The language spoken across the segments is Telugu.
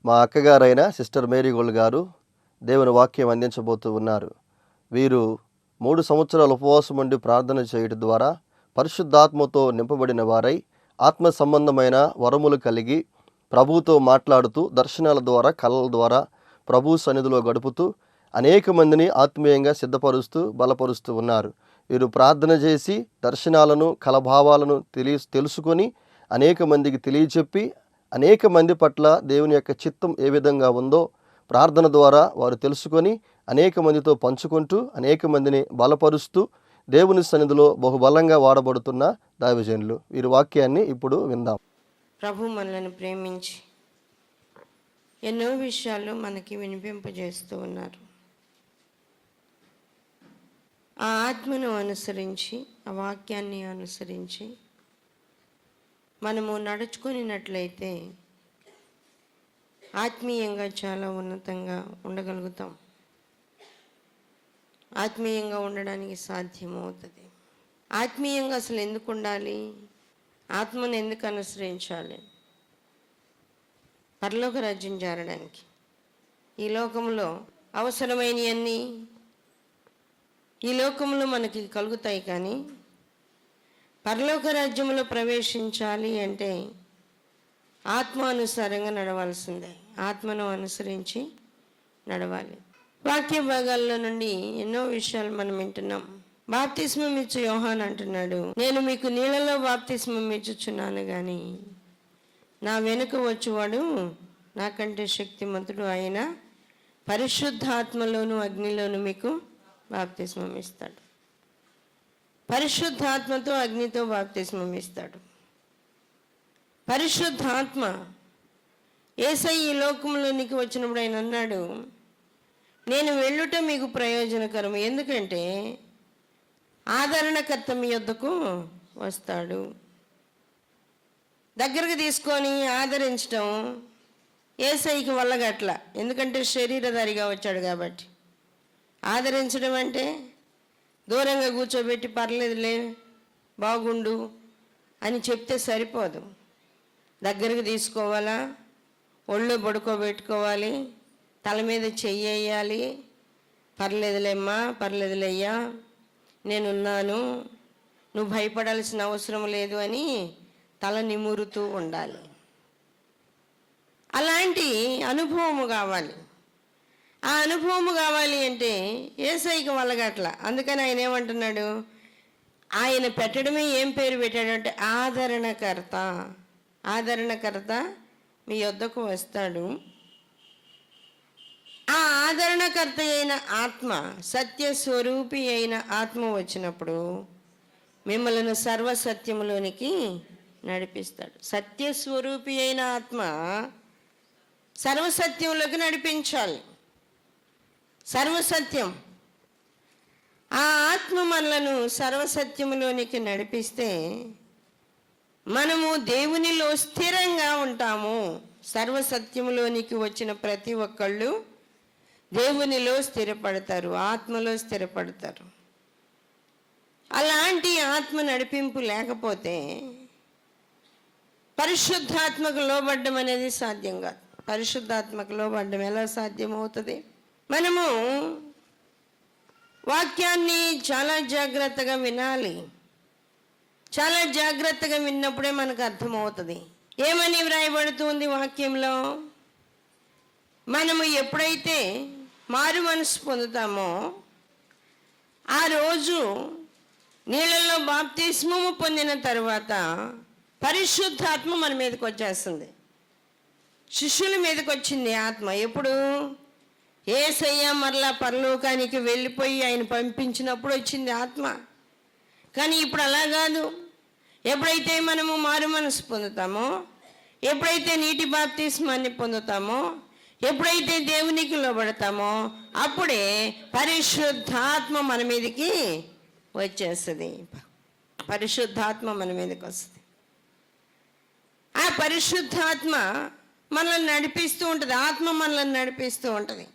మా అక్కగారైన సిస్టర్ మేరీ గోల్డ్ గారు దేవుని వాక్యం అందించబోతూ ఉన్నారు. వీరు 3 సంవత్సరాల ఉపవాసం ఉండి ప్రార్థన చేయడం ద్వారా పరిశుద్ధాత్మతో నింపబడిన వారై ఆత్మ సంబంధమైన వరములు కలిగి ప్రభువుతో మాట్లాడుతూ దర్శనాల ద్వారా కళల ద్వారా ప్రభు సన్నిధిలో గడుపుతూ అనేక మందిని ఆత్మీయంగా సిద్ధపరుస్తూ బలపరుస్తూ ఉన్నారు. వీరు ప్రార్థన చేసి దర్శనాలను కలభావాలను తెలుసుకొని అనేక మందికి తెలియచెప్పి అనేక మంది పట్ల దేవుని యొక్క చిత్తం ఏ విధంగా ఉందో ప్రార్థన ద్వారా వారు తెలుసుకొని అనేక మందితో పంచుకుంటూ అనేక మందిని బలపరుస్తూ దేవుని సన్నిధిలో బహుబలంగా వాడబడుతున్న దైవజనులు. వీరి వాక్యాన్ని ఇప్పుడు విందాం. ప్రభు మనల్ని ప్రేమించి ఎన్నో విషయాలు మనకి వినిపింపజేస్తూ ఉన్నారు. ఆ ఆత్మను అనుసరించి, ఆ వాక్యాన్ని అనుసరించి మనము నడుచుకున్నట్లయితే ఆత్మీయంగా చాలా ఉన్నతంగా ఉండగలుగుతాం. ఆత్మీయంగా ఉండడానికి సాధ్యమవుతుంది. ఆత్మీయంగా అసలు ఎందుకు ఉండాలి? ఆత్మను ఎందుకు అనుసరించాలి? పరలోక రాజ్యం చేరడానికి. ఈ లోకంలో అవసరమైనవన్నీ ఈ లోకంలో మనకి కలుగుతాయి, కానీ పరలోక రాజ్యంలో ప్రవేశించాలి అంటే ఆత్మానుసారంగా నడవాల్సిందే. ఆత్మను అనుసరించి నడవాలి. వాక్య భాగాల్లో నుండి ఎన్నో విషయాలు మనం వింటున్నాం. బాప్తిస్మం ఇచ్చు యోహాన్ అంటున్నాడు, నేను మీకు నీళ్ళలో బాప్తిస్మం ఇచ్చుచున్నాను, కానీ నా వెనుక వచ్చేవాడు నాకంటే శక్తిమంతుడు, ఆయన పరిశుద్ధాత్మలోను అగ్నిలోను మీకు బాప్తిస్మం ఇస్తాడు. పరిశుద్ధాత్మతో అగ్నితో బాప్తిస్మం ఇస్తాడు. పరిశుద్ధాత్మ యేసయ్య ఈ లోకంలోనికి వచ్చినప్పుడు ఆయన అన్నాడు, నేను వెళ్ళుట మీకు ప్రయోజనకరం, ఎందుకంటే ఆదరణకర్త మీ యొద్దకు వస్తాడు. దగ్గరకు తీసుకొని ఆదరించడం యేసయ్యకి వల్లగట్ల, ఎందుకంటే శరీరధారిగా వచ్చాడు కాబట్టి. ఆదరించడం అంటే దూరంగా కూర్చోబెట్టి పర్లేదులే బాగుండు అని చెప్తే సరిపోదు. దగ్గరకు తీసుకోవాలా, ఒళ్ళో పడుకోబెట్టుకోవాలి, తల మీద చెయ్యాలి. పర్లేదులేమ్మా, పర్లేదులేయ్యా, నేనున్నాను, నువ్వు భయపడాల్సిన అవసరం లేదు అని తల నిమురుతూ ఉండాలి. అలాంటి అనుభవము కావాలి. ఆ అనుభవము కావాలి అంటే యేసయ్యకి వల్లగట్ల. అందుకని ఆయన ఏమంటున్నాడు, ఆయన పెట్టడమే ఏం పేరు పెట్టాడంటే ఆదరణకర్త. ఆదరణకర్త మీ యొద్దకు వస్తాడు. ఆ ఆదరణకర్త అయిన ఆత్మ, సత్యస్వరూపి అయిన ఆత్మ వచ్చినప్పుడు మిమ్మల్ని సర్వసత్యములోనికి నడిపిస్తాడు. సత్యస్వరూపి అయిన ఆత్మ సర్వసత్యంలోకి నడిపించాలి. సర్వసత్యం. ఆ ఆత్మ మనలను సర్వసత్యములోనికి నడిపిస్తే మనము దేవునిలో స్థిరంగా ఉంటాము. సర్వసత్యములోనికి వచ్చిన ప్రతి ఒక్కళ్ళు దేవునిలో స్థిరపడతారు, ఆత్మలో స్థిరపడతారు. అలాంటి ఆత్మ నడిపింపు లేకపోతే పరిశుద్ధాత్మకు లోబడ్డం అనేది సాధ్యం కాదు. పరిశుద్ధాత్మకు లోబడ్డం ఎలా సాధ్యమవుతుంది? మనము వాక్యాన్ని చాలా జాగ్రత్తగా వినాలి. చాలా జాగ్రత్తగా విన్నప్పుడే మనకు అర్థమవుతుంది. ఏమని వ్రాయబడుతుంది వాక్యంలో? మనము ఎప్పుడైతే మారు మనసు పొందుతామో ఆ రోజు నీళ్ళల్లో బాప్తిస్మము పొందిన తర్వాత పరిశుద్ధాత్మ మన మీదకి వచ్చేస్తుంది. శిష్యుల మీదకి వచ్చింది ఆత్మ. ఎప్పుడు? యేసయ్య మరలా పరలోకానికి వెళ్ళిపోయి ఆయన పంపించినప్పుడు వచ్చింది ఆత్మ. కానీ ఇప్పుడు అలా కాదు. ఎప్పుడైతే మనము మారు మనసు పొందుతామో, ఎప్పుడైతే నీటి బాప్తిస్మాన్ని పొందుతామో, ఎప్పుడైతే దేవునికి లోబడతామో అప్పుడే పరిశుద్ధాత్మ మన మీదకి వచ్చేస్తుంది. పరిశుద్ధాత్మ మన మీదకి వస్తుంది. ఆ పరిశుద్ధాత్మ మనల్ని నడిపిస్తూ ఉంటుంది. ఆత్మ మనల్ని నడిపిస్తూ ఉంటుంది.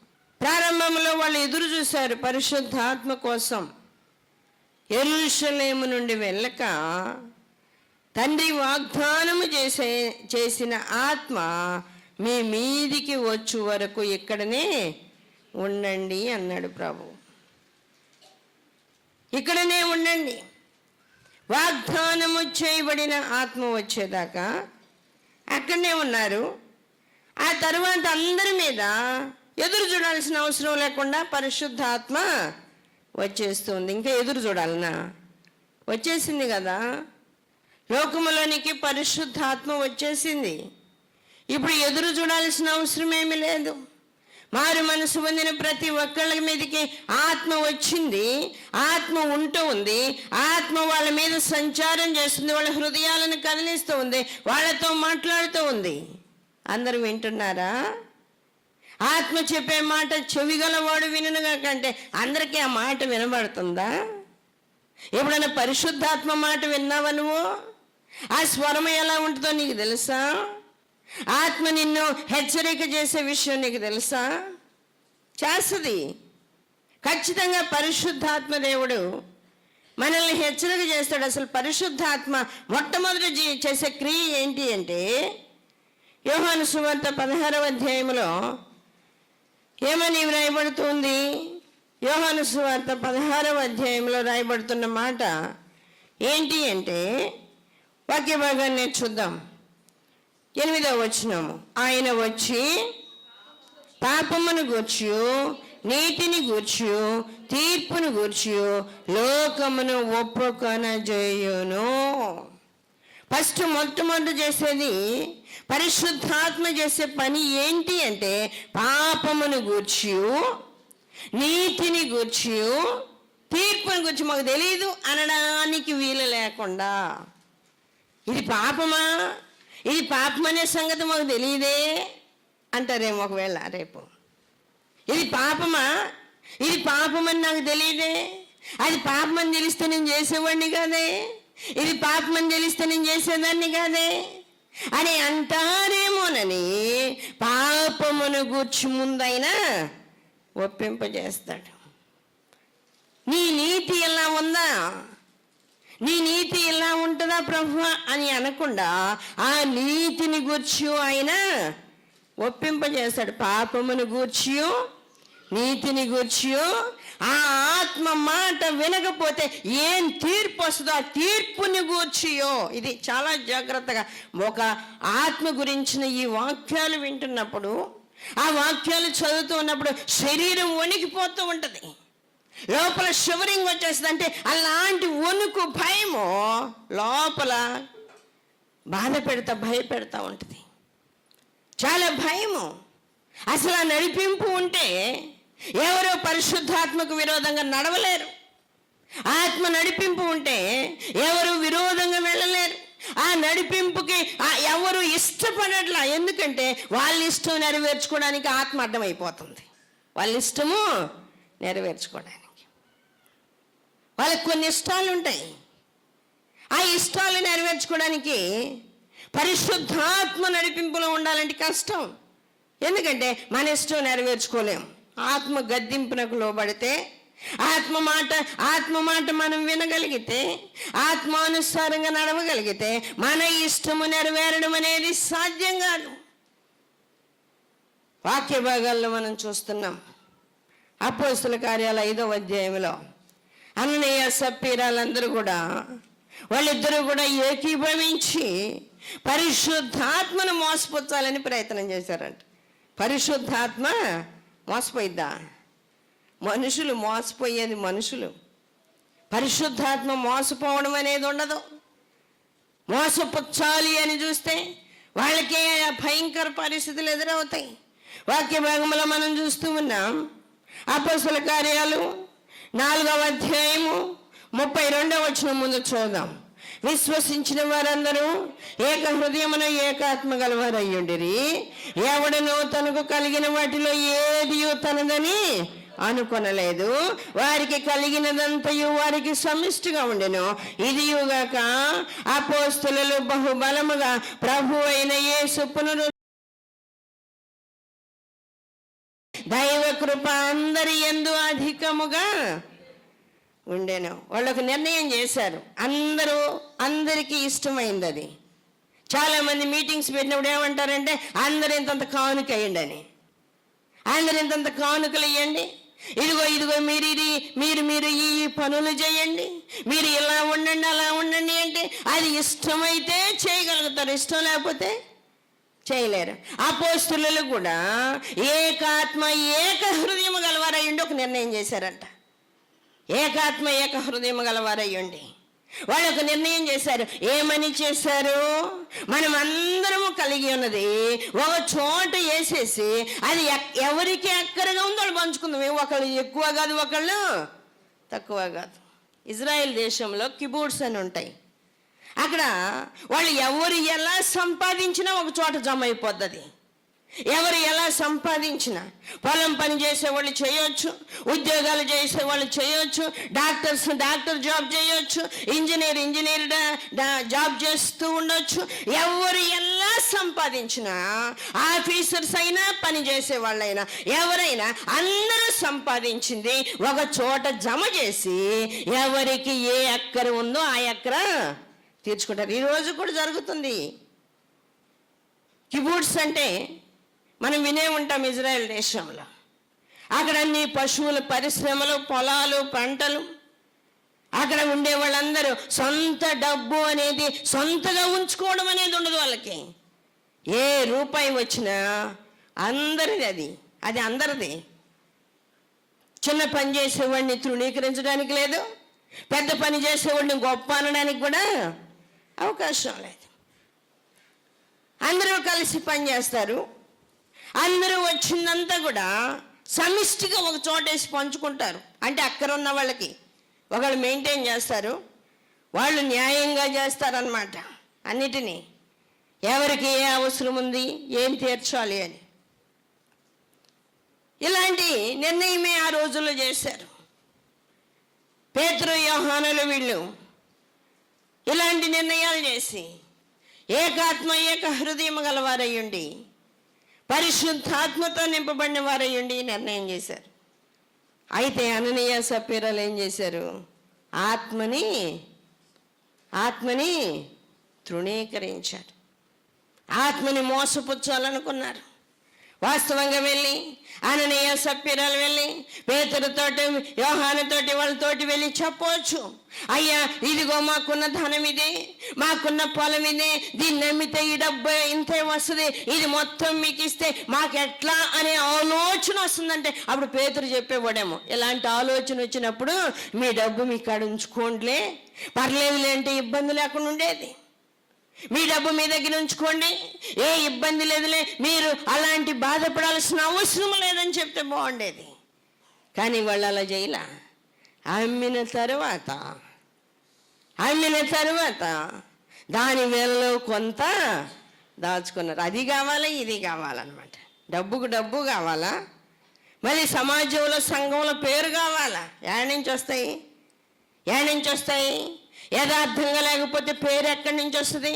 ప్రారంభంలో వాళ్ళు ఎదురు చూశారు పరిశుద్ధాత్మ కోసం. యెరూషలేము నుండి వెళ్ళక తండ్రి వాగ్దానము చేసిన ఆత్మ మీ మీదికి వచ్చు వరకు ఇక్కడనే ఉండండి అన్నాడు ప్రభు. ఇక్కడనే ఉండండి. వాగ్దానము చేయబడిన ఆత్మ వచ్చేదాకా అక్కడనే ఉన్నారు. ఆ తరువాత అందరి మీద ఎదురు చూడాల్సిన అవసరం లేకుండా పరిశుద్ధాత్మ వచ్చేస్తుంది. ఇంకా ఎదురు చూడాలనా? వచ్చేసింది కదా. లోకములోనికి పరిశుద్ధాత్మ వచ్చేసింది. ఇప్పుడు ఎదురు చూడాల్సిన అవసరం ఏమీ లేదు. మారు మనసు పొందిన ప్రతి ఒక్కళ్ళ మీదకి ఆత్మ వచ్చింది. ఆత్మ ఉంటూ ఉంది. ఆత్మ వాళ్ళ మీద సంచారం చేస్తుంది. వాళ్ళ హృదయాలను కదిలిస్తూ ఉంది. వాళ్ళతో మాట్లాడుతూ ఉంది. అందరూ వింటున్నారా? ఆత్మ చెప్పే మాట చెవిగలవాడు వినుగా కంటే అందరికీ ఆ మాట వినబడుతుందా? ఎప్పుడైనా పరిశుద్ధాత్మ మాట విన్నావా నువ్వు? ఆ స్వరం ఎలా ఉంటుందో నీకు తెలుసా? ఆత్మ నిన్ను హెచ్చరిక చేసే విషయం నీకు తెలుసా? చేస్తుంది. ఖచ్చితంగా పరిశుద్ధాత్మ దేవుడు మనల్ని హెచ్చరిక చేస్తాడు. అసలు పరిశుద్ధాత్మ మొట్టమొదటి చేసే క్రియ ఏంటి అంటే, యోహాను సువార్త 16వ అధ్యాయంలో ఏమని వ్రాయబడుతుంది? యోహాను సువార్త 16వ అధ్యాయంలో రాయబడుతున్న మాట ఏంటి అంటే, వాక్య భాగాన్ని చూద్దాం. 8వ వచనము, ఆయన వచ్చి పాపమును గూర్చి, నీతిని గూర్చి, తీర్పును గూర్చి లోకమును ఒప్పుకొనజేయును. మొట్టమొదటి చేసేది పరిశుద్ధాత్మ చేసే పని ఏంటి అంటే, పాపమును గూర్చి, నీతిని గూర్చి, తీర్పుని గురించి మాకు తెలియదు అనడానికి వీలు లేకుండా, ఇది పాపమా, ఇది పాపం అనే సంగతి మాకు తెలియదే అంటారేమో ఒకవేళ రేపు. ఇది పాపమా, ఇది పాపమని నాకు తెలియదే, అది పాపమని తెలిస్తే నేను చేసేవాడిని కాదే, ఇది పాపమని తెలిస్తే నేను చేసేదాన్ని కాదే అని అంటారేమోనని పాపమును గూర్చి ముందైనా ఒప్పింపజేస్తాడు. నీ నీతి ఎలా ఉందా, నీ నీతి ఎలా ఉంటుందా ప్రభువా అని అనకుండా ఆ నీతిని గూర్చి ఆయన ఒప్పింపజేస్తాడు. పాపమును గూర్చి, నీతిని గూర్చి ఆ ఆత్మ మాట వినకపోతే ఏం తీర్పు వస్తుందో ఆ తీర్పుని గూర్చియో. ఇది చాలా జాగ్రత్తగా ఒక ఆత్మ గురించిన ఈ వాక్యాలు వింటున్నప్పుడు, ఆ వాక్యాలు చదువుతూ ఉన్నప్పుడు శరీరం వణికిపోతూ ఉంటుంది, లోపల షివరింగ్ వచ్చేస్తుంది. అంటే అలాంటి వణుకు, భయము లోపల భయపెడతా ఉంటుంది. చాలా భయము. అసలు ఆ నడిపింపు ఉంటే ఎవరో పరిశుద్ధాత్మకు విరోధంగా నడవలేరు. ఆత్మ నడిపింపు ఉంటే ఎవరు విరోధంగా వెళ్ళలేరు. ఆ నడిపింపుకి ఎవరు ఇష్టపడట్లా. ఎందుకంటే వాళ్ళ ఇష్టం నెరవేర్చుకోవడానికి ఆత్మ అడ్డమైపోతుంది. వాళ్ళ ఇష్టము నెరవేర్చుకోవడానికి వాళ్ళకి కొన్ని ఇష్టాలు ఉంటాయి. ఆ ఇష్టాలు నెరవేర్చుకోవడానికి పరిశుద్ధాత్మ నడిపింపులో ఉండాలంటే కష్టం. ఎందుకంటే మన ఇష్టం నెరవేర్చుకోలేము. ఆత్మ గద్దింపునకు లోబడితే, ఆత్మ మాట మనం వినగలిగితే, ఆత్మానుసారంగా నడవగలిగితే మన ఇష్టము నెరవేరడం అనేది సాధ్యం కాదు. వాక్య భాగాల్లో మనం చూస్తున్నాం. అపోస్తల కార్యాల 5వ అధ్యాయంలో అననీయ సప్పీరాలందరూ కూడా, వాళ్ళిద్దరూ కూడా ఏకీభవించి పరిశుద్ధాత్మను మోసపుచ్చాలని ప్రయత్నం చేశారంట. పరిశుద్ధాత్మ మోసపోయిద్దా? మనుషులు మోసపోయేది మనుషులు. పరిశుద్ధాత్మ మోసపోవడం అనేది ఉండదు. మోసపుచ్చాలి అని చూస్తే వాళ్ళకే భయంకర పరిస్థితులు ఎదురవుతాయి. వాక్య భాగంలో మనం చూస్తూ ఉన్నాం. అపోస్తల కార్యాలు 4వ అధ్యాయము 32వ వచనం ముందు చూద్దాం. విశ్వసించిన వారందరూ ఏక హృదయమును ఏకాత్మ గలవారు అయ్యుండిరి. ఎవడనో తనకు కలిగిన వాటిలో ఏది తనదని అనుకొనలేదు. వారికి కలిగినదంతయు వారికి సమిష్టిగా ఉండెను. ఇదియుగాక అపోస్తలులు బహుబలముగా ప్రభు అయిన యేసు దైవ కృప అందరి యందు అధికముగా ఉండెను. వాళ్ళకు నిర్ణయం చేశారు. అందరికీ ఇష్టమైంది అది. చాలామంది మీటింగ్స్ పెట్టినప్పుడు ఏమంటారంటే అందరూ ఇంతంత కానుక వేయండి అని. అందరూ ఇంతంత కానుకలు ఇవ్వండి, ఇదిగో మీరు ఈ పనులు చేయండి, మీరు ఇలా ఉండండి అలా ఉండండి అంటే అది ఇష్టమైతే చేయగలుగుతారు, ఇష్టం లేకపోతే చేయలేరు. అపోస్తలులు కూడా ఏకాత్మ ఏక హృదయం గలవారయ్యుండి ఒక నిర్ణయం చేశారంట. ఏకాత్మ ఏక హృదయం గలవారయ్యుండి వాళ్ళు ఒక నిర్ణయం చేశారు. ఏమని చేశారు? మనం అందరము కలిగి ఉన్నది ఒక చోట వేసేసి అది ఎవరికి ఎక్కడగా ఉందో వాళ్ళు పంచుకుందాం. ఒకళ్ళు ఎక్కువ కాదు, ఒకళ్ళు తక్కువ కాదు. ఇజ్రాయెల్ దేశంలో కిబూట్స్ అని ఉంటాయి. అక్కడ వాళ్ళు ఎవరు ఎలా సంపాదించినా ఒక చోట జమ అయిపోద్ది. ఎవరు ఎలా సంపాదించినా, పొలం పని చేసేవాళ్ళు చేయొచ్చు, ఉద్యోగాలు చేసేవాళ్ళు చేయొచ్చు, డాక్టర్ జాబ్ చేయొచ్చు, ఇంజనీర్ జాబ్ చేస్తూ ఉండొచ్చు. ఎవరు ఎలా సంపాదించినా, ఆఫీసర్స్ అయినా పని చేసే వాళ్ళైనా ఎవరైనా అందరూ సంపాదించింది ఒక చోట జమ చేసి ఎవరికి ఏ ఎక్కర ఉందో ఆ ఎక్కర తీర్చుకుంటారు. ఈరోజు కూడా జరుగుతుంది. కిబూట్స్ అంటే మనం వినే ఉంటాం ఇజ్రాయెల్ దేశంలో. అక్కడ అన్ని పశువుల పరిశ్రమలు, పొలాలు, పంటలు. అక్కడ ఉండే వాళ్ళందరూ సొంత డబ్బు అనేది సొంతగా ఉంచుకోవడం అనేది ఉండదు వాళ్ళకి. ఏ రూపాయి వచ్చినా అందరిది, అది అందరిది. చిన్న పని చేసేవాడిని తృణీకరించడానికి లేదు, పెద్ద పని చేసేవాడిని గొప్ప అనడానికి కూడా అవకాశం లేదు. అందరూ కలిసి పని చేస్తారు. అందరూ వచ్చిందంతా కూడా సమిష్టిగా ఒక చోట వేసి పంచుకుంటారు. అంటే అక్కడ ఉన్న వాళ్ళకి ఒకళ్ళు మెయింటైన్ చేస్తారు, వాళ్ళు న్యాయంగా చేస్తారన్నమాట. అన్నిటినీ ఎవరికి ఏ అవసరం ఉంది, ఏం తీర్చాలి అని ఇలాంటి నిర్ణయమే ఆ రోజుల్లో చేశారు. పేతురు, యోహానులు వీళ్ళు ఇలాంటి నిర్ణయాలు చేసి ఏకాత్మ ఏక హృదయం గలవారయ్యుండి పరిశుద్ధాత్మతో నింపబడిన వారయ్యుండి నిర్ణయం చేశారు. అయితే అననీయ సప్పీరాలు ఏం చేశారు? ఆత్మని తృణీకరించారు. ఆత్మని మోసపుచ్చాలనుకున్నారు. వాస్తవంగా వెళ్ళి అననీయ సప్పీరాలు వెళ్ళి పేతురుతోటి, యోహానుతోటి, వాళ్ళతోటి వెళ్ళి చెప్పవచ్చు, అయ్యా ఇదిగో మాకున్న ధనం ఇదే, మాకున్న పొలం ఇదే, దీన్ని నమ్మితే ఈ డబ్బు ఇంతే వస్తుంది, ఇది మొత్తం మీకు ఇస్తే మాకు ఎట్లా అనే ఆలోచన వస్తుందంటే అప్పుడు పేతురు చెప్పేవాడేమో, ఇలాంటి ఆలోచన వచ్చినప్పుడు మీ డబ్బు మీ కాడ ఉంచుకోండిలే, పర్లేదులే అంటే ఇబ్బంది లేకుండా ఉండేది. మీ డబ్బు మీ దగ్గర ఉంచుకోండి, ఏ ఇబ్బంది లేదులే, మీరు అలాంటి బాధపడాల్సిన అవసరం లేదని చెప్తే బాగుండేది. కానీ వాళ్ళు అలా చేయలా. అమ్మిన తర్వాత దాని వేలలో కొంత దాచుకున్నారు. అది కావాలా, ఇది కావాలన్నమాట. డబ్బుకు డబ్బు కావాలా, మళ్ళీ సమాజంలో, సంఘంలో పేరు కావాలా. ఏడ నుంచి వస్తాయి? యథార్థంగా లేకపోతే పేరు ఎక్కడి నుంచి వస్తుంది?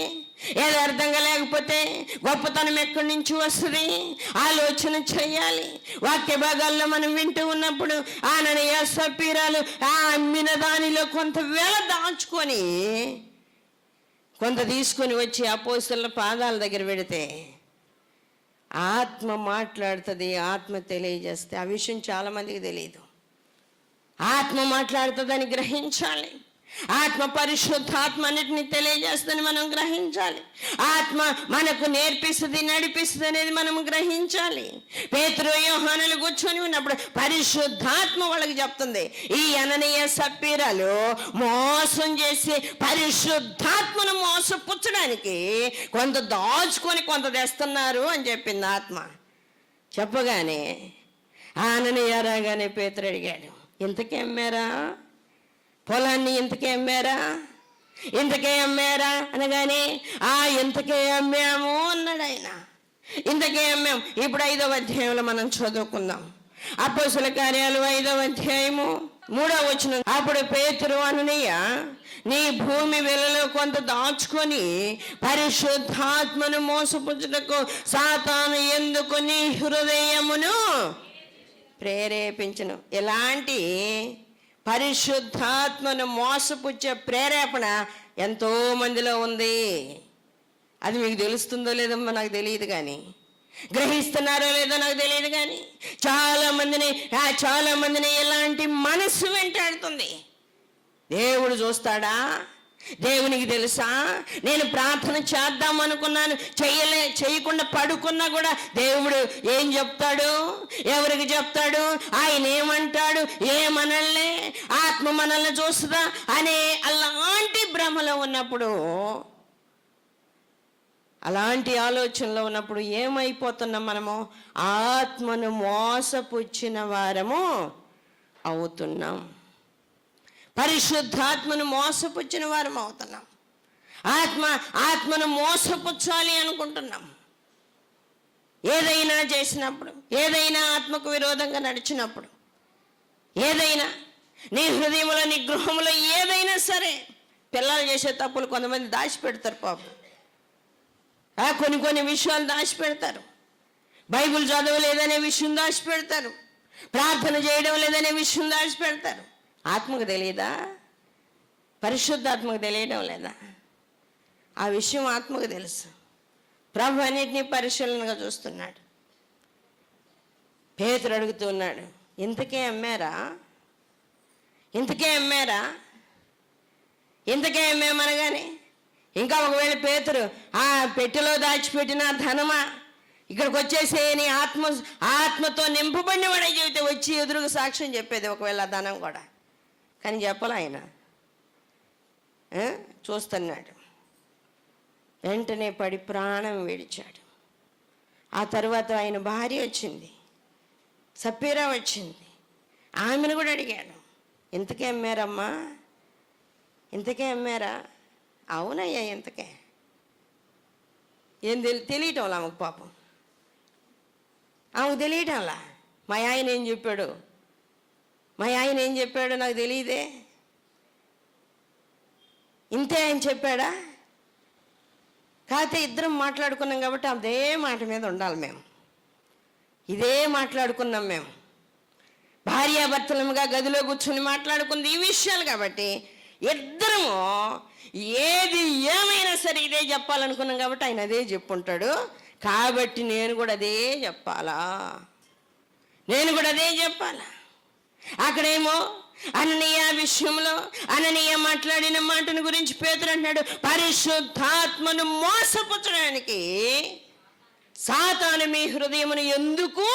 యథార్థంగా లేకపోతే గొప్పతనం ఎక్కడి నుంచి వస్తుంది? ఆలోచన చేయాలి. వాక్య భాగాల్లో మనం వింటూ ఉన్నప్పుడు అననీయ సప్పీరాలు ఆ అమ్మిన దానిలో కొంత వేళ దాచుకొని కొంత తీసుకొని వచ్చి అపోస్తలుల పాదాల దగ్గర పెడితే ఆత్మ మాట్లాడుతుంది, ఆత్మ తెలియజేస్తే. ఆ విషయం చాలామందికి తెలియదు. ఆత్మ మాట్లాడుతుందని గ్రహించాలి. ఆత్మ పరిశుద్ధాత్మ అన్నిటిని తెలియజేస్తుందని మనం గ్రహించాలి. ఆత్మ మనకు నేర్పిస్తుంది, నడిపిస్తుంది అనేది మనం గ్రహించాలి. పేతురు, యోహానులు కూర్చొని ఉన్నప్పుడు పరిశుద్ధాత్మ వాళ్ళకి చెప్తుంది, ఈ అననీయ సప్పీరాలు మోసం చేసి పరిశుద్ధాత్మను మోసపుచ్చడానికి కొంత దాచుకొని కొంత తెస్తున్నారు అని చెప్పింది ఆత్మ. చెప్పగానే అననీయ రాగానే పేతురు అడిగాడు, ఇంతకీ అమ్మారా? పొలాన్ని ఇంతకే అమ్మారా అనగానే ఇంతకే అమ్మాము అన్నాడు ఆయన. ఇంతకే అమ్మాము. ఇప్పుడు 5వ అధ్యాయంలో మనం చదువుకుందాం. అపోస్తలుల కార్యాలు 5వ అధ్యాయము 3వ వచనం. అప్పుడు పేతురు, అననీయ, నీ భూమి వెలలో కొంత దాచుకొని పరిశుద్ధాత్మను మోసపుచ్చుటకు సాతాను ఎందుకు నీ హృదయమును ప్రేరేపించును. ఎలాంటి పరిశుద్ధాత్మను మోసపుచ్చే ప్రేరేపణ ఎంతో మందిలో ఉంది. అది మీకు తెలుస్తుందో లేదో నాకు తెలియదు, కానీ గ్రహిస్తున్నారో లేదో నాకు తెలియదు, కానీ చాలా మందిని ఇలాంటి మనసు వెంటాడుతుంది. దేవుడు చూస్తాడా? దేవునికి తెలుసా? నేను ప్రార్థన చేద్దాం అనుకున్నాను, చేయకుండా పడుకున్నా కూడా దేవుడు ఏం చెప్తాడు? ఎవరికి చెప్తాడు? ఆయన ఏమంటాడు? ఏమనల్లే, ఆత్మ మనల్ని చూస్తుందా అనే అలాంటి భ్రమలో ఉన్నప్పుడు, అలాంటి ఆలోచనలో ఉన్నప్పుడు ఏమైపోతున్నాం మనము? ఆత్మను మోసపుచ్చిన వారము అవుతున్నాం. పరిశుద్ధాత్మను మోసపుచ్చిన వారం అవుతున్నాం. ఆత్మను మోసపుచ్చాలి అనుకుంటున్నాం. ఏదైనా చేసినప్పుడు, ఏదైనా ఆత్మకు విరోధంగా నడిచినప్పుడు, ఏదైనా నీ హృదయంలో, నీ గృహంలో ఏదైనా సరే, పిల్లలు చేసే తప్పులు కొంతమంది దాచిపెడతారు పాపం. కొన్ని విషయాలు దాచిపెడతారు. బైబిల్ చదవలేదనే విషయం దాచిపెడతారు. ప్రార్థన చేయడం లేదనే విషయం దాచిపెడతారు. ఆత్మకు తెలియదా? పరిశుద్ధాత్మకు తెలియడం లేదా? ఆ విషయం ఆత్మకు తెలుసు. ప్రభు అన్నిటినీ పరిశీలనగా చూస్తున్నాడు. పేతురు అడుగుతున్నాడు, ఇంతకే అమ్మారా? ఇంతకే అమ్మేమనగానే ఇంకా ఒకవేళ పేతురు, ఆ పెట్టెలో దాచిపెట్టిన ధనమా, ఇక్కడికి వచ్చేసే నీ ఆత్మతో నింపబడిన వాడే చెబితే వచ్చి ఎదురుగా సాక్ష్యం చెప్పేది ఒకవేళ ఆ ధనం కూడా. కానీ చెప్పలే ఆయన. చూస్తున్నాడు. వెంటనే పడి ప్రాణం విడిచాడు. ఆ తర్వాత ఆయన భార్య వచ్చింది, సప్పీరా వచ్చింది. ఆమెను కూడా అడిగాడు, ఇంతకే అమ్మారమ్మా? ఇంతకే అమ్మారా? అవునయ్యా, ఇంతకే. ఏం తెలియటంలా ఆమెకు పాపం. ఆమెకు తెలియటంలా. మా ఆయన ఏం చెప్పాడు నాకు తెలియదే. ఇంతే ఆయన చెప్పాడా? కాకపోతే ఇద్దరం మాట్లాడుకున్నాం కాబట్టి అదే మాట మీద ఉండాలి మేము. ఇదే మాట్లాడుకున్నాం మేము. భార్యాభర్తలముగా గదిలో కూర్చొని మాట్లాడుకుంది ఈ విషయాలు కాబట్టి ఇద్దరము ఏది ఏమైనా సరే ఇదే చెప్పాలనుకున్నాం కాబట్టి ఆయన అదే చెప్పుంటాడు. కాబట్టి నేను కూడా అదే చెప్పాలా? అక్కడేమో అననీయ విషయంలో అననీయ మాట్లాడిన మాటను గురించి పేతురు అంటున్నాడు, పరిశుద్ధాత్మను మోసపుచ్చడానికి సాతాను మీ హృదయమును ఎందుకు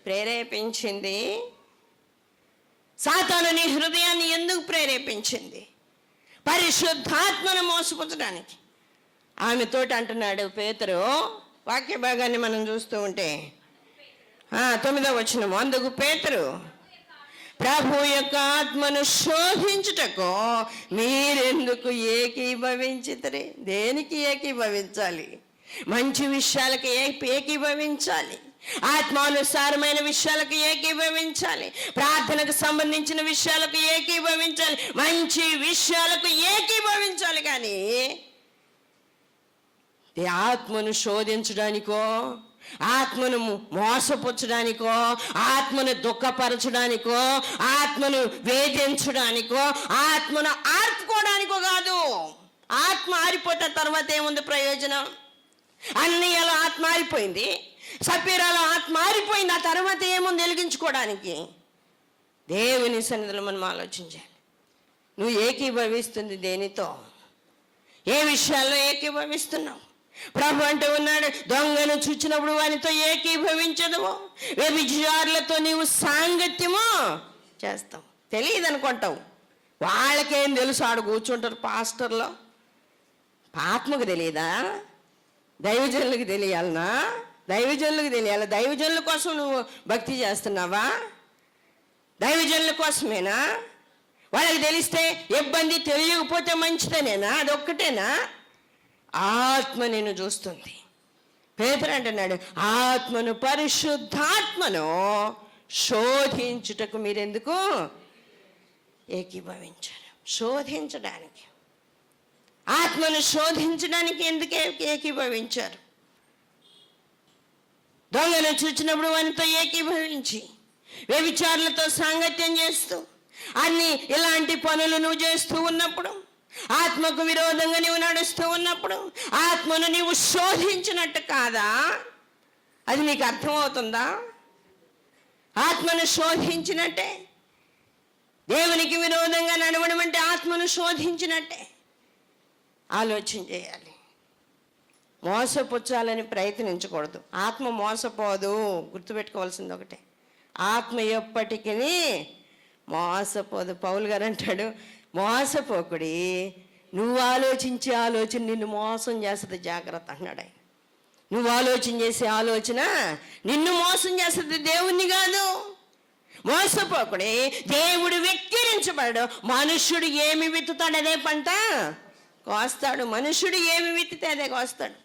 ప్రేరేపించింది? సాతాను నీ హృదయాన్ని ఎందుకు ప్రేరేపించింది? పరిశుద్ధాత్మను మోసపుచ్చడానికి. ఆమెతోటి అంటున్నాడు పేతురు. వాక్య భాగాన్ని మనం చూస్తూ ఉంటే 9వ వచనం, అందుకు పేతురు, ప్రభు యొక్క ఆత్మను శోధించుటకు మీరెందుకు ఏకీభవించితరే? దేనికి ఏకీభవించాలి? మంచి విషయాలకు ఏకీభవించాలి. ఆత్మానుసారమైన విషయాలకు ఏకీభవించాలి. ప్రార్థనకు సంబంధించిన విషయాలకు ఏకీభవించాలి. మంచి విషయాలకు ఏకీభవించాలి. కానీ ఆత్మను శోధించడానికో, ఆత్మను మోసపుచ్చడానికో, ఆత్మను దుఃఖపరచడానికో, ఆత్మను వేధించడానికో, ఆత్మను ఆర్పుకోవడానికో కాదు. ఆత్మ ఆరిపోతే తర్వాత ఏముంది ప్రయోజనం? అన్నయ్యలో ఆత్మ ఆరిపోయింది, సపీరాలో ఆత్మ ఆరిపోయింది, ఆ తర్వాత ఏముంది వెలిగించుకోవడానికి? దేవుని సన్నిధిలో మనం ఆలోచించాలి. నువ్వు ఏకీభవిస్తుంది దేనితో? ఏ విషయాల్లో ఏకీభవిస్తున్నావు? ప్రభు అంటూ ఉన్నాడు, దొంగను చూచినప్పుడు వానితో ఏకీభవించదు, వ్యభిచారులతో నీవు సాంగత్యము చేస్తావు. తెలియదు అనుకుంటావు. వాళ్ళకేం తెలుసు? ఆడు కూర్చుంటారు పాస్టర్లో. ఆత్మకు తెలియదా? దైవజనులకు తెలియాలనా? దైవజనులకు తెలియాలి. దైవజనుల కోసం నువ్వు భక్తి చేస్తున్నావా? దైవజనుల కోసమేనా? వాళ్ళకి తెలిస్తే ఇబ్బంది, తెలియకపోతే మంచిదేనేనా? అదొక్కటేనా? ఆత్మ నిన్ను చూస్తుంది. పేతురు అంటున్నాడు, ఆత్మను, పరిశుద్ధాత్మను శోధించుటకు మీరెందుకు ఏకీభవించారు? శోధించడానికి, ఆత్మను శోధించడానికి ఎందుకు ఏకీభవించారు? దొంగను చూచినప్పుడు వానితో ఏకీభవించి, వ్యభిచారులతో సాంగత్యం చేస్తూ, అన్ని ఇలాంటి పనులు నువ్వు చేస్తూ ఉన్నప్పుడు, ఆత్మకు విరోధంగా నీవు నడుస్తూ ఉన్నప్పుడు ఆత్మను నీవు శోధించినట్టు కాదా? అది నీకు అర్థమవుతుందా? ఆత్మను శోధించినట్టే. దేవునికి విరోధంగా నడవడం అంటే ఆత్మను శోధించినట్టే. ఆలోచన చేయాలి. మోసపుచ్చాలని ప్రయత్నించకూడదు. ఆత్మ మోసపోదు. గుర్తుపెట్టుకోవాల్సింది ఒకటే, ఆత్మ ఎప్పటికీ మోసపోదు. పౌలు గారు అంటాడు, మోసపోకుడి, నువ్వు ఆలోచించే ఆలోచన నిన్ను మోసం చేస్తుంది, జాగ్రత్త అన్నాడు ఆయన. నువ్వు ఆలోచన చేసే ఆలోచన నిన్ను మోసం చేస్తుంది, దేవుణ్ణి కాదు. మోసపోకుడి, దేవుడు వెక్కిరించబడు. మనుష్యుడు ఏమి విత్తుతాడు అదే పంట కోస్తాడు. మనుష్యుడు ఏమి విత్తితే అదే కోస్తాడు.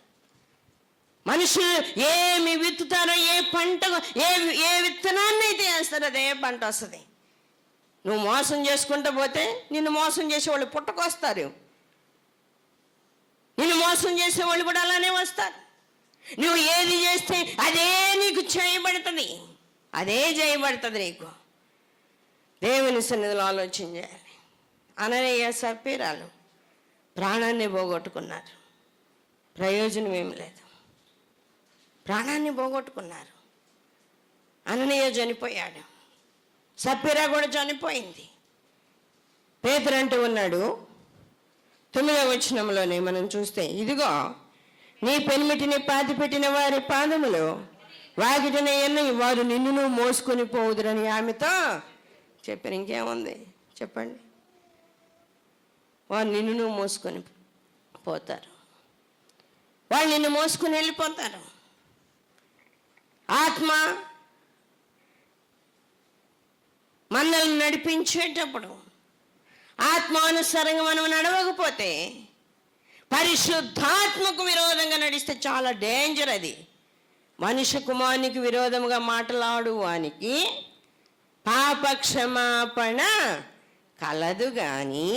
మనుషులు ఏమి విత్తుతారో, ఏ పంట, ఏ విత్తనాన్ని అయితే వేస్తారో అదే పంట వస్తుంది. నువ్వు మోసం చేసుకుంటూ పోతే నిన్ను మోసం చేసేవాళ్ళు పుట్టకొస్తారు. నిన్ను మోసం చేసేవాళ్ళు కూడా అలానే వస్తారు. నువ్వు ఏది చేస్తే అదే నీకు చేయబడుతుంది, అదే చేయబడుతుంది నీకు. దేవుని సన్నిధిలో ఆలోచన చేయాలి. అననీయ సప్పీరాలు ప్రాణాన్ని పోగొట్టుకున్నారు, ప్రయోజనం ఏమి లేదు. ప్రాణాన్ని పోగొట్టుకున్నారు. అననీయ చనిపోయాడు, సప్పీరా కూడా చనిపోయింది. పేతురు అంటూ ఉన్నాడు 9వ వచనంలోనే మనం చూస్తే, ఇదిగో నీ పెనిమిటిని పాతిపెట్టిన వారి పాదములు వాకిటిన ఎన్న వారు నిన్నును మోసుకొని పోవుదురని ఆమెతో చెప్పారు. ఇంకేముంది చెప్పండి? వారు నిన్నును మోసుకొని పోతారు, వాళ్ళు నిన్ను మోసుకొని వెళ్ళిపోతారు. ఆత్మ మనల్ని నడిపించేటప్పుడు ఆత్మానుసారంగా మనం నడవకపోతే, పరిశుద్ధాత్మకు విరోధంగా నడిస్తే చాలా డేంజర్. అది మనుష్య కుమారునికి విరోధముగా మాట్లాడువానికి పాపక్షమాపణ కలదు, కానీ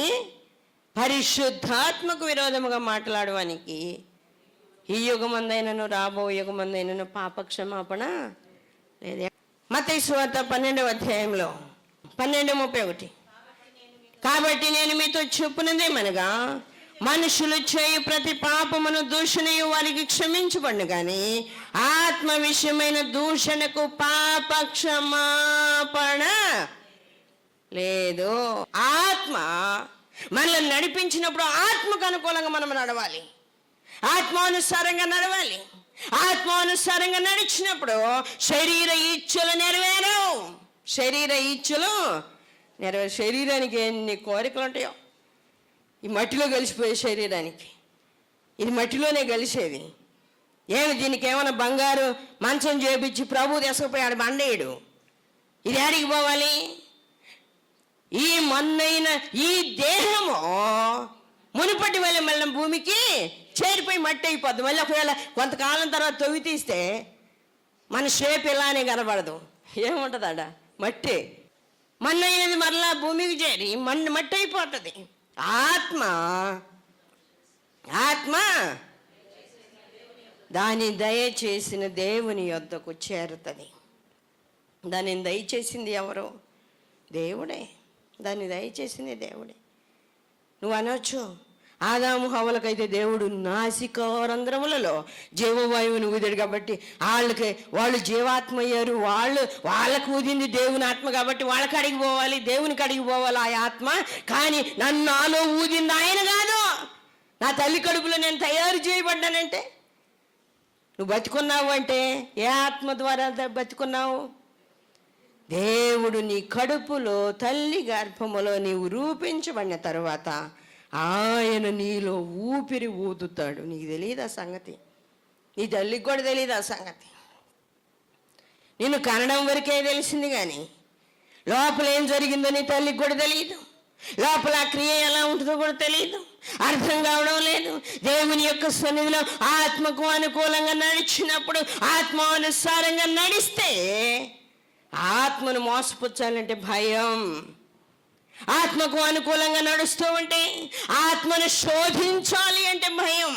పరిశుద్ధాత్మకు విరోధముగా మాట్లాడువానికి ఈ యుగమందైనను రాబో యుగమందైనను పాపక్షమాపణ లేదు. మత్తయి సువార్త 12వ అధ్యాయంలో 12:31, కాబట్టి నేను మీతో చెప్పున్నదేమనగా మనుషులు చేయు ప్రతి పాపమును దూషణయు వారికి క్షమించబడును, కానీ ఆత్మ విషయమైన దూషణకు పాప క్షమాపణ లేదు. ఆత్మ మనల్ని నడిపించినప్పుడు ఆత్మకు అనుకూలంగా మనం నడవాలి, ఆత్మానుసారంగా నడవాలి. ఆత్మానుసారంగా నడిచినప్పుడు శరీర ఇచ్ఛలు నెరవేరవు. శరీర ఇచ్ఛలు శరీరానికి ఎన్ని కోరికలు ఉంటాయో, ఈ మట్టిలో కలిసిపోయే శరీరానికి, ఇది మట్టిలోనే కలిసేది. ఏమి దీనికి ఏమైనా బంగారు మంచం చేపించి ప్రభు తీసుకుపోయాడు బండేయుడు, ఇది ఆడికి పోవాలి? ఈ మన్నైన ఈ దేహము మునుపటి వల్ల మళ్ళీ భూమికి చేరిపోయి మట్టి అయిపోద్ది. మళ్ళీ ఒకవేళ కొంతకాలం తర్వాత తవ్వి తీస్తే మన షేప్ ఇలానే కనబడదు. ఏముంటుంది ఆడ? మట్టి. మన్నైనది మరలా భూమికి చేరి మట్టి అయిపోతుంది. ఆత్మ దాన్ని దయచేసిన దేవుని యొద్దకు చేరుతుంది. దానిని దయచేసింది ఎవరు? దేవుడే. దాన్ని దయచేసింది దేవుడే. నువ్వు అనొచ్చు, ఆదాము హవ్వలకైతే దేవుడు నాసికారంధ్రములలో జీవవాయువుని ఊదాడు కాబట్టి వాళ్ళు జీవాత్మ అయ్యారు. వాళ్ళకు ఊదింది దేవుని ఆత్మ కాబట్టి వాళ్ళకి అడిగి పోవాలి, దేవునికి అడిగి పోవాలి ఆ ఆత్మ. కానీ నన్ను నాలో ఊదింది ఆయన కాదు. నా తల్లి కడుపులో నేను తయారు చేయబడ్డానంటే, నువ్వు బతుకున్నావు అంటే ఏ ఆత్మ ద్వారా బతుకున్నావు? దేవుడు నీ కడుపులో తల్లి గర్భములో నీవు రూపించబడిన తరువాత ఆయన నీలో ఊపిరి ఊదుతాడు. నీకు తెలియదు ఆ సంగతి, నీ తల్లికి కూడా తెలియదు ఆ సంగతి. నిన్ను కనడం వరకే తెలిసింది, కానీ లోపల ఏం జరిగిందో నీ తల్లికి కూడా తెలియదు. లోపల ఆ క్రియ ఎలా ఉంటుందో కూడా తెలియదు, అర్థం కావడం లేదు. దేవుని యొక్క సన్నిధిలో ఆత్మకు అనుకూలంగా నడిచినప్పుడు, ఆత్మానుసారంగా నడిస్తే, ఆత్మను మోసపుచ్చాలంటే భయం. ఆత్మకు అనుకూలంగా నడుస్తూ ఉంటే ఆత్మను శోధించాలి అంటే భయం.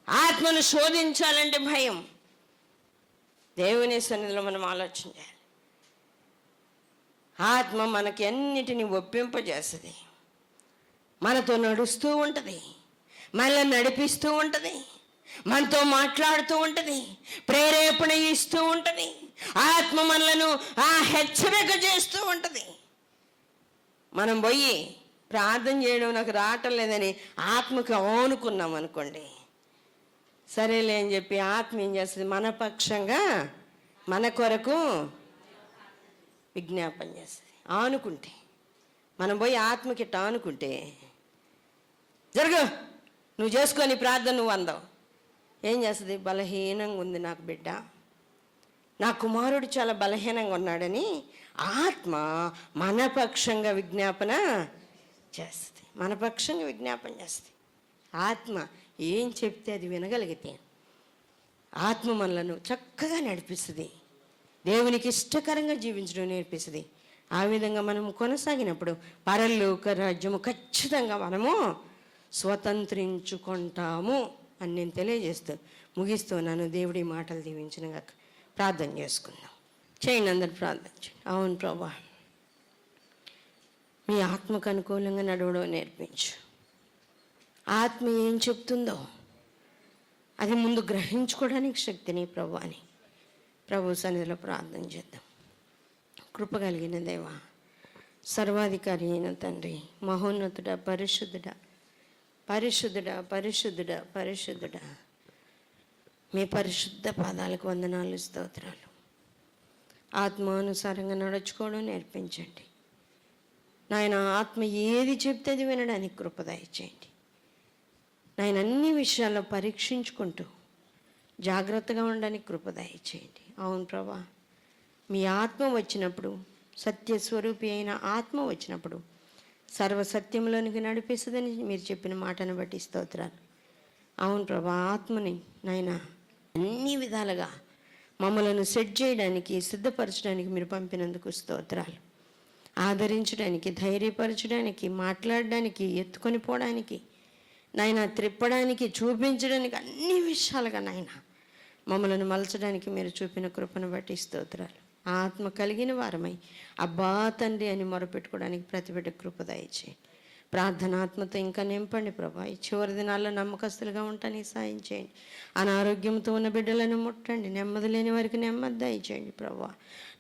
ఆత్మను శోధించాలంటే భయం. దేవుని సన్నిధిలో మనం ఆలోచన చేయాలి. ఆత్మ మనకి అన్నిటినీ ఒప్పింపజేస్తుంది. మనతో నడుస్తూ ఉంటుంది, మనల్ని నడిపిస్తూ ఉంటుంది, మనతో మాట్లాడుతూ ఉంటుంది, ప్రేరేపణ ఇస్తూ ఉంటుంది, ఆత్మ మనలను హెచ్చరిక చేస్తూ ఉంటుంది. మనం పోయి ప్రార్థన చేయడం నాకు రావటం లేదని ఆత్మకు ఆనుకున్నాం అనుకోండి, సరేలే అని చెప్పి ఆత్మ ఏం చేస్తుంది, మన పక్షంగా మన కొరకు విజ్ఞాపన చేస్తుంది. ఆనుకుంటే మనం పోయి ఆత్మకి ఆనుకుంటే, జరుగు నువ్వు చేసుకొని ప్రార్థన నువ్వు అందావు, ఏం చేస్తుంది, బలహీనంగా ఉంది నాకు బిడ్డ, నా కుమారుడు చాలా బలహీనంగా ఉన్నాడని ఆత్మ మన పక్షంగా విజ్ఞాపన చేస్తుంది. మన పక్షంగా విజ్ఞాపన చేస్తుంది. ఆత్మ ఏం చెప్తే అది వినగలిగితే ఆత్మ మనలను చక్కగా నడిపిస్తుంది, దేవునికి ఇష్టకరంగా జీవించడం నేర్పిస్తుంది. ఆ విధంగా మనం కొనసాగినప్పుడు పరలోక రాజ్యము ఖచ్చితంగా మనము స్వతంత్రించుకుంటాము అని నేను తెలియజేస్తూ ముగిస్తున్నాను. దేవుడి మాటలు దీవించినగా ప్రార్థన చేసుకుందాం. చేయండి, అందరు ప్రార్థన చేయండి. అవును ప్రభా, మీ ఆత్మకు అనుకూలంగా నడవడం నేర్పించు. ఆత్మ ఏం చెప్తుందో అది ముందు గ్రహించుకోవడానికి శక్తిని ప్రభు అని ప్రభు సన్నిధిలో ప్రార్థన చేద్దాం. కృప కలిగిన దేవా, సర్వాధికారి అయిన తండ్రి, మహోన్నతుడా, పరిశుద్ధుడా, పరిశుద్ధుడా, పరిశుద్ధుడా, పరిశుద్ధుడా, మీ పరిశుద్ధ పాదాలకు వందనాలు, స్తోత్రాలు. ఆత్మానుసారంగా నడుచుకోవడం నేర్పించండి నాయన. ఆత్మ ఏది చెప్తే అది వినడానికి కృప దయచేయండి నాయన. అన్ని విషయాల్లో పరీక్షించుకుంటూ జాగ్రత్తగా ఉండడానికి కృప దయచేయండి. అవును ప్రభా, మీ ఆత్మ వచ్చినప్పుడు, సత్యస్వరూపి అయిన ఆత్మ వచ్చినప్పుడు సర్వసత్యంలోనికి నడిపిస్తుందని మీరు చెప్పిన మాటను బట్టి స్తోత్రాలు. అవును ప్రభా, ఆత్మని నాయన అన్ని విధాలుగా మమ్మలను సెట్ చేయడానికి, సిద్ధపరచడానికి మీరు పంపినందుకు స్తోత్రాలు. ఆదరించడానికి, ధైర్యపరచడానికి, మాట్లాడడానికి, ఎత్తుకొని పోవడానికి నాయన, త్రిప్పడానికి, చూపించడానికి, అన్ని విషయాలుగా నాయన మమ్మలను మలచడానికి మీరు చూపిన కృపను బట్టి స్తోత్రాలు. ఆత్మ కలిగిన వారమై అబ్బా తండ్రి అని మొరపెట్టుకోవడానికి ప్రతి బిడ్డ కృప దయచేయండి. ప్రార్థనాత్మతో ఇంకా నింపండి ప్రభా. ఈ చివరి దినాల్లో నమ్మకస్తులుగా ఉండటానికి సాయం చేయండి. అనారోగ్యంతో ఉన్న బిడ్డలను ముట్టండి, నెమ్మది లేని వారికి నెమ్మది దయచేయండి ప్రభా.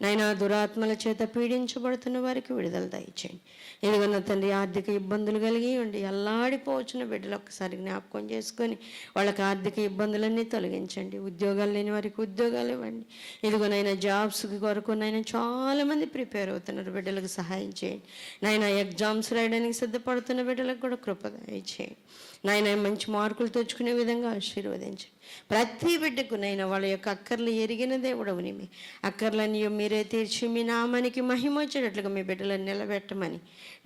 నైనా దురాత్మల చేత పీడించబడుతున్న వారికి విడుదల దయచేయండి. ఎందుకన్నా తండ్రి, ఆర్థిక ఇబ్బందులు కలిగి ఉండి అల్లాడిపోవచ్చిన బిడ్డలు ఒక్కసారి జ్ఞాపకం చేసుకొని వాళ్ళకి ఆర్థిక ఇబ్బందులన్నీ తొలగించండి. ఉద్యోగాలు లేని వారికి ఉద్యోగాలు ఇవ్వండి. ఇదిగోనైనా జాబ్స్కి కొరకు నైనా చాలామంది ప్రిపేర్ అవుతున్నారు, బిడ్డలకు సహాయం చేయండి నాయన. ఎగ్జామ్స్ రాయడానికి సిద్ధపడుతున్న బిడ్డలకు కూడా కృప దయచేయండి నాయన. మంచి మార్కులు తెచ్చుకునే విధంగా ఆశీర్వదించండి. ప్రతి బిడ్డకు నైనా వాళ్ళ యొక్క అక్కర్లు ఎరిగిన దేవుడవు నీవే. అక్కర్లని మీరే తీర్చి మీ నామానికి మహిమ వచ్చేటట్లుగా మీ బిడ్డలను నిలబెట్టమని,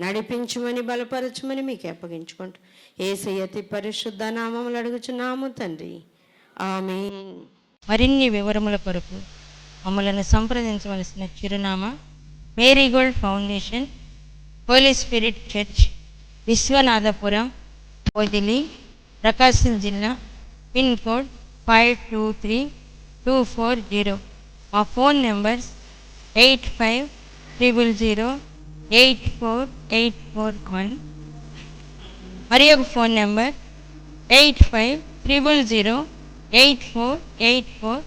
నడిపించమని, బలపరచమని మీకు అప్పగించుకుంటూ యేసయ్య అతి పరిశుద్ధ నామములు అడుగుచున్నాము తండ్రి, ఆమేన్. మరిన్ని వివరముల కొరకు మమ్మలను సంప్రదించవలసిన చిరునామా marigold foundation, holy spirit church, Vishwanathapuram, Podili, Prakasam జిల్లా, పిన్ కోడ్ 523240. మా ఫోన్ నెంబర్స్ 8500084841. మరి ఒక ఫోన్ నెంబర్ 8500084841.